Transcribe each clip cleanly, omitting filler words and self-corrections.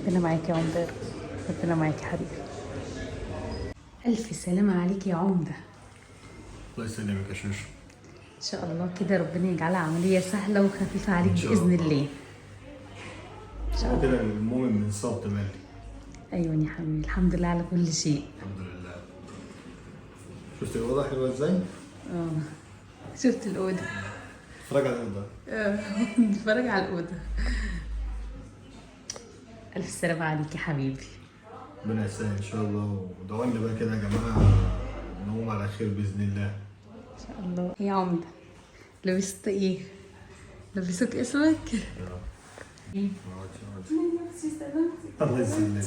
ربنا معاك يا عمدة. ربنا معاك يا حبيبي. ألف سلامة عليك يا عمدة. الله يسلمك يا شوشو. إن شاء الله كده ربنا يجعلها عملية سهلة وخفيفة عليك إن شاء بإذن الله. الله. إن شاء الله. كده المؤمن من صاب تملي. أيوة يا حبيبي، الحمد لله على كل شيء. الحمد لله. شفت الأوضة حلوة ازاي؟ شفت الأوضة؟ اتفرج على الأوضة. نتفرج على الأوضة. ألف سلامة عليك يا حبيبي. ربنا يسهل إن شاء الله، ودعوا لنا بقى كده يا جماعة نقوم على خير بإذن الله. إن شاء الله. يا عمدة لبست إيه؟ لبسوك اسمك؟ إيه؟ الله يسلمك.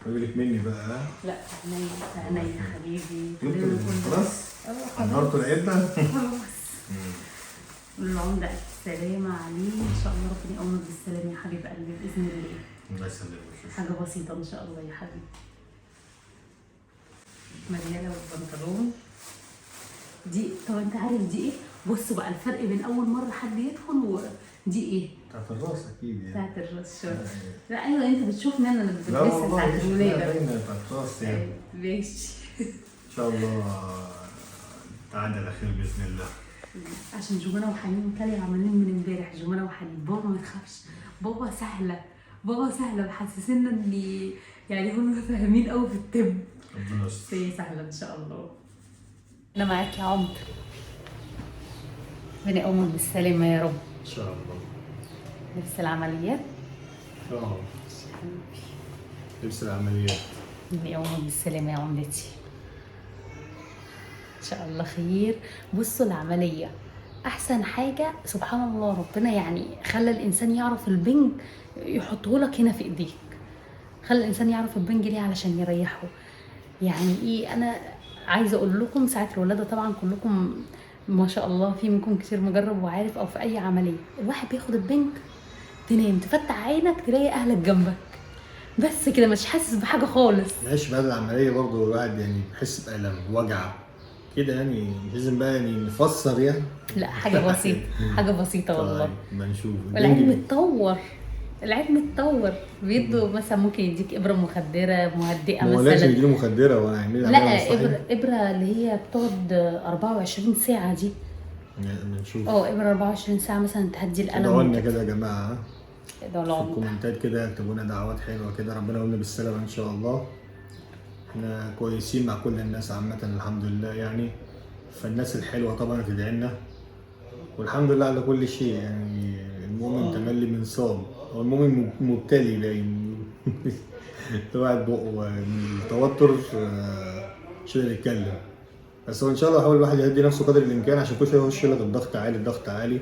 بقول لك مني بقى ها؟ لا عينيا يا حبيبي. خلاص؟ حضرتوا العدة؟ خلاص. العمدة ألف سلامة عليه، إن شاء الله ربنا يقومك بالسلامة يا حبيب قلبي بإذن الله. الله يسلمك. حاجة بسيطة إن شاء الله يا حبيبي. مريالة والبنطلون دي، طب أنت عارف دي إيه؟ بص بقى الفرق بين أول مرة حد يدخل ودي إيه؟ بتاعت الراس أكيد يعني. بتاعت الراس شوية. لا أيوه أنت بتشوفني أنا اللي لا بلبسها والله ساعة الولادة. باينة بتاعت الراس يعني. ماشي. إن شاء الله تعدي على خير بإذن الله. عشان جمانة وحنين كانوا عمالين من امبارح. جمانة وحنين بابا ما تخافش، بابا سهلة، بابا سهلة، محسسنا ان يعني هم فاهمين قوي في الطب. ربنا يستر. هي سهلة ان شاء الله. انا معاك يا عمر. ربنا يقومك بالسلامة يا رب. إن شاء الله. لبس العمليات. لبس العمليات. ربنا يقومك بالسلامة يا عملتي. ان شاء الله خير. بصوا العملية احسن حاجة سبحان الله، ربنا يعني خلى الانسان يعرف البنج يحطه لك هنا في ايديك. خلى الانسان يعرف البنج ليه؟ علشان يريحه. يعني ايه، انا عايزه اقول لكم ساعه الولاده طبعا كلكم ما شاء الله في منكم كتير مجرب وعارف، او في اي عمليه الواحد بياخد البنج تنام تفتح عينك تلاقي اهلك جنبك بس كده، مش حاسس بحاجه خالص. معلش بعد العملية برضه الواحد يعني بيحس بألم وجع كده، يعني مش لازم بقى يعني نفسر يعني. لا حاجه بسيطه، حاجه بسيطه والله. طيب ما نشوف. والعلم اتطور، العلم اتطور. بيدوا مثلا ممكن يديك ابره مخدره مهدئه ما هو لازم مثلا. يديله مخدرة وانا هعمل لا ابره اللي هي بتقعد 24 ساعه دي. ما نشوف. ابره 24 ساعه مثلا تهدي الالم. ادعوا لنا كده يا جماعة ده في العمر. الكومنتات كده، اكتبوا لنا دعوات حلوة كده، ربنا يقولنا بالسلامة ان شاء الله. احنا كويسين مع كل الناس عامة الحمد لله يعني، فالناس الحلوة طبعا تدعي لنا، والحمد لله على كل شيء يعني. المؤمن تملي من صام، هو المؤمن مبتلي باين. الواحد بقه من التوتر مش قادر يتكلم، بس هو ان شاء الله هحاول الواحد يهدي نفسه قدر الامكان، عشان كل شويه يخش لك الضغط عالي الضغط عالي.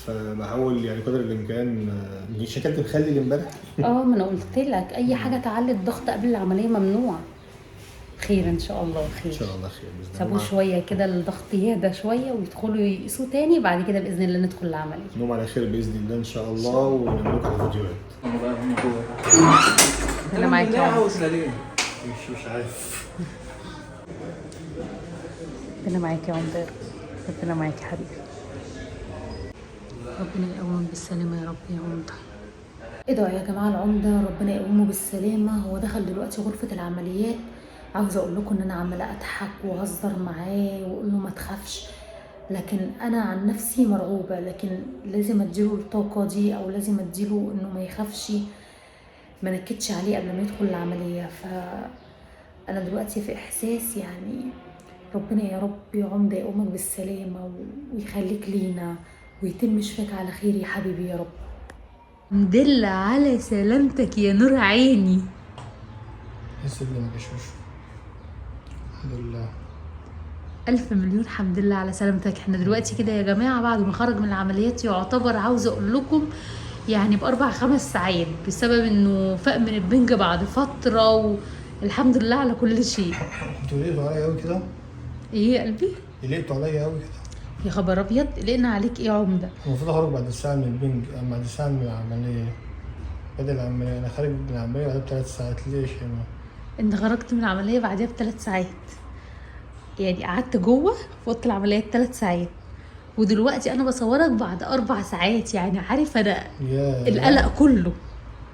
فبحاول يعني قدر الامكان. دي شكلت مخلي امبارح. ما انا قلت لك اي حاجه تعلي الضغط قبل العمليه ممنوع. خير ان شاء الله خير. ان شاء الله خير باذن الله. سابوه شويه كده الضغط يهدى شويه ويدخلوا يقيسوه تاني، بعد كده باذن الله ندخل العمليه. نوم على خير باذن الله ان شاء الله، ونعمل لكم الفيديوهات. انا معاك يا عمر. مش عارف. ربنا معاك يا عمر. ربنا معاك يا حبيبي. ربنا يقومك بالسلامه يا رب يا عمده. ادعوا يا جماعه العمده ربنا يقومه بالسلامه. هو دخل دلوقتي غرفه العمليات. عاوزه اقول لكم ان انا عماله اضحك واهزر معاه واقول له ما تخافش، لكن انا عن نفسي مرعوبه، لكن لازم اديله الطاقه دي او لازم اديله انه ما يخافش، ما نكدش عليه قبل ما يدخل العمليه. فانا دلوقتي في احساس يعني ربنا يا رب يا عمده يقومك بالسلامه ويخليك لينا ويتم شفاك على خير يا حبيبي يا رب. الحمد لله على سلامتك يا نور عيني. يسلمك يا شوشو. الحمد لله. ألف مليون حمد لله على سلامتك. احنا دلوقتي كده يا جماعة بعد ما خرج من العمليات يعتبر عاوزة أقول لكم يعني ب4-5 ساعات، بسبب إنه فاق من البنج بعد فترة، والحمد لله على كل شيء. انتوا قلقتوا عليا قوي كده؟ إيه يا قلبي؟ قلقتوا عليا قوي كده؟ يا خبر أبيض، قلقنا عليك إيه يا عمدة؟ المفروض أخرج بعد ساعة من البنج، بعد ساعة من العملية. بدل العملية أنا خارج من العملية بعدها ب3 ساعات، ليش يا ماما؟ أنت خرجت من العملية بعدها ب3 ساعات، يعني قعدت جوه في اوضه العمليات 3 ساعات، ودلوقتي انا بصورك بعد 4 ساعات. يعني عارف انا القلق كله.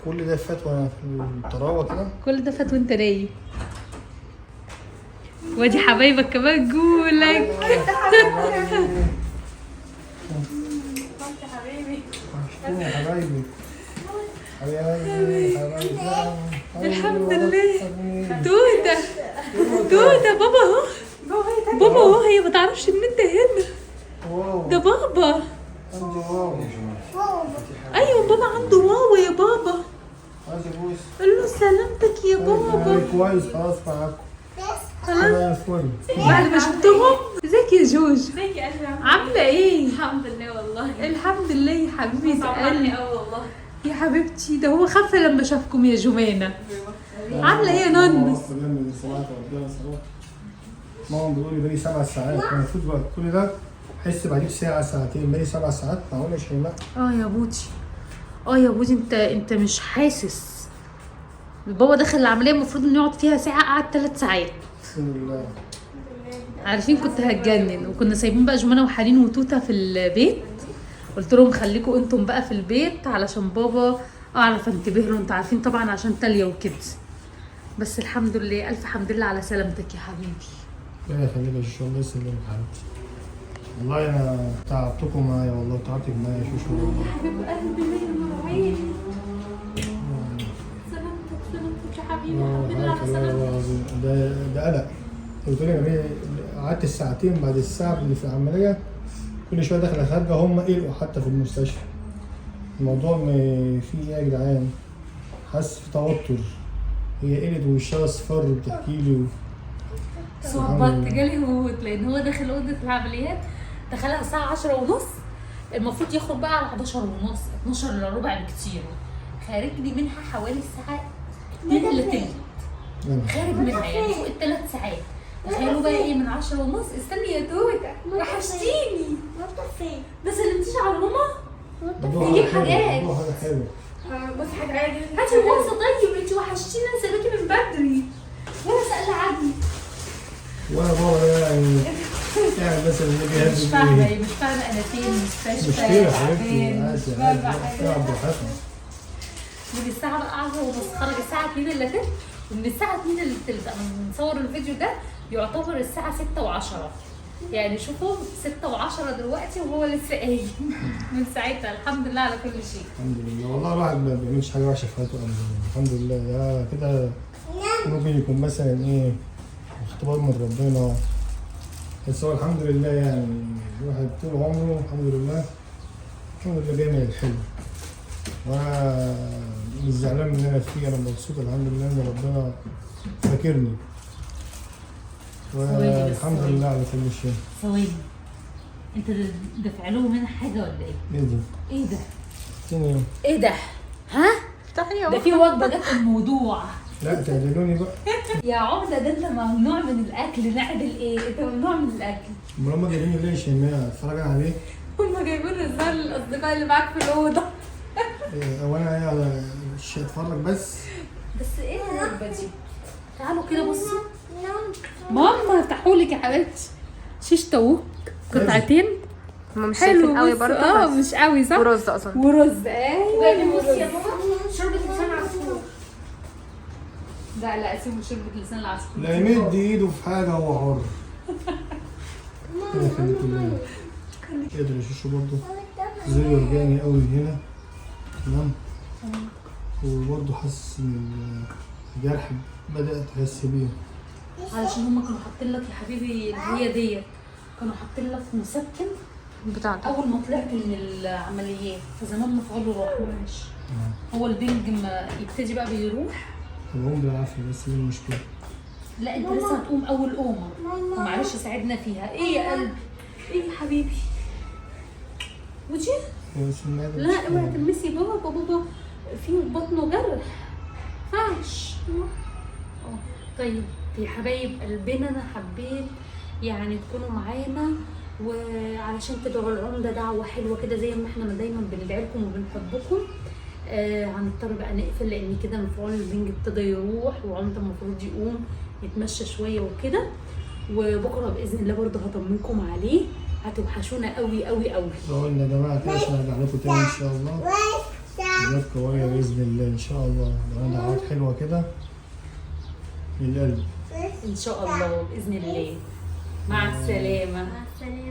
كل ده فات وانا في الطراوه كده. كل ده فات وانت نايم. وادي حبايبك كمان جولك. وحشتوني يا حبايبي. حبايبي الحمد لله. توته توته بابا اهو. بابا اهو، هي ما تعرفش ان انت هنا. ده بابا. عنده واو. ايوه بابا عنده واو يا بابا. عايز ابوس. قول له سلامتك يا بابا. كويس خلاص معاكم. خلاص فل. بعد ما شفتهم. ازيك يا جوج؟ ازيك يا قلبي؟ عامله ايه؟ الحمد لله والله. الحمد لله يا حبيبتي صعباني قوي والله يا حبيبتي. ده هو خف لما شافكم يا جمانه. عامله ايه يا نونس؟ ماما بتقول لي بقالي 7 ساعات، انا المفروض بقى كل ده احس بعديك ساعه ساعتين، بقالي 7 ساعات. معقول يا شيماء؟ يا بوتي. يا بوتي، انت مش حاسس. بابا دخل العمليه المفروض انه يقعد فيها ساعه، قعد 3 ساعات. بسم الله. عارفين كنت هتجنن. وكنا سايبين بقى جمانه وحنين وتوته في البيت. قلت لهم خليكم انتم بقى في البيت علشان بابا اعرف انتبه له. انتوا عارفين طبعا عشان تاليا وكده. بس الحمد لله، الف حمد لله على سلامتك يا حبيبي. ربنا يخليك يا شوشو، الله يسلمك حبيبتي. والله انا تعبتكم معايا والله، وتعبتك معايا يا شوشو والله. حبيب قلبي نور عيني. سلامتك يا حبيبي. الحمد لله على سلامتك. ده قلق. قلت لي قعدت الساعتين بعد الساعه اللي في العمليه كل شويه داخله خارجه، هم قلقوا حتى في المستشفى. الموضوع فيه ايه يا جدعان؟ حاسس في توتر. هي قلت ووشها اصفر وبتحكي لي صبت جالي هوت لان هو داخل اوضه العمليات. دخلها الساعه 10:30. المفروض يخرج بقى على 11:30 12 الا ربع بكتير. خارج لي منها حوالي الساعه 2 الا تلت. خارج منها يعني فوق ال3 ساعات. تخيلوا بقى ايه من 10:30. استني يا توته وحشتيني. فين؟ ما سلمتيش على ماما؟ نجيب حاجات. حاجه حلوه. بس حاجه عادي. هاتي بوسه. طيب انت وحشتيني. انا سايباكي من بدري ولا سأل عني. وانا بابا ده يعني بس اللي مش فاهمه انا فين. مستشفى مش كده حبيبتي، عادي عادي. عبد الحسن من الساعه بقى 10:30 خرج الساعه 2 الا تلت. ومن الساعه 2 الا تلت انا بنصور الفيديو ده يعتبر الساعه 6:10. يعني شوفوا 6:10 دلوقتي وهو لسه قايم. من ساعتها الحمد لله على كل شيء. الحمد لله. والله الواحد ما بيعملش حاجه وحشه في حياته ابدا. الحمد لله. ده كده ممكن يكون مثلا ايه اختبار من ربنا، بس هو الحمد لله. يعني الواحد طول عمره الحمد لله بيعمل الحلو. وانا مش زعلان من اللي انا فيه، انا مبسوط الحمد لله ان ربنا فاكرني. والحمد لله على كل شيء. ثواني، انت دافع لهم منها حاجه ولا ايه؟ ايه ده؟ ايه ده؟ تاني ايه ده؟ ها؟ تحيه. ده في وجبه جت في الموضوع. لا تعدلوني بقى. يا عمده ده انت ممنوع من الاكل. نعدل ايه؟ انت ممنوع من الاكل. امال هم جايبيني ليه يا شيماء؟ اتفرج عليه؟ هما جايبين رسالة للاصدقاء اللي معاك في الاوضه. هو انا مش هتفرج بس ايه الوجبه دي؟ تعالوا كده بصوا. ماما افتحوا لك يا حبيبتي. شيش طاووق قطعتين. هما مش حلو شايفين قوي بس- برضه. مش قوي صح؟ ورز اصلا. ورز. ايوه بصي يا ماما شوربه لسان عصفور. لا سيبوا شوربه لسان العصفور. لا يمد ايده في حاجه هو حر. كده خليكم لله. قادر يشوشوا برضه زي ورجاني قوي هنا. تمام. وبرضه حاسس ان الجرح بدات احس بيه. علشان هما كانوا حاطين لك يا حبيبي اللي هي ديت. كانوا حاطين لك مسكن بتاعته. اول ما طلعت من العمليات. فزمان مفعول روح ماشي. هو البنج ما يبتدي بقى بيروح. بقوم بالعافيه بس ايه المشكله؟ لا انت لسه هتقوم اول قومه. ومعلش ساعدنا فيها. ايه يا قلبي؟ ايه يا حبيبي؟ ودي؟ بس المعدة لا مش- اوعي تلمسي بابا في بطنه جرح. فاش. طيب يا حبايب قلبنا، انا حبيت يعني تكونوا معانا وعلشان تدعوا العمده دعوه حلوه كده زي ما احنا دايما بندعي لكم وبنحبكم. هنضطر بقى نقفل لان كده مفعول البنج ابتدى يروح وعمده المفروض يقوم يتمشى شويه وكده. وبكره باذن الله برضه هطمنكم عليه. هتوحشونا قوي قوي قوي. قلنا يا جماعه كده عشان ارجع لكم تاني ان شاء الله. حاجات قوية بإذن الله إن شاء الله. دعوات حلوة كده من القلب. ان شاء الله باذن الله. مع السلامه. مع السلامة.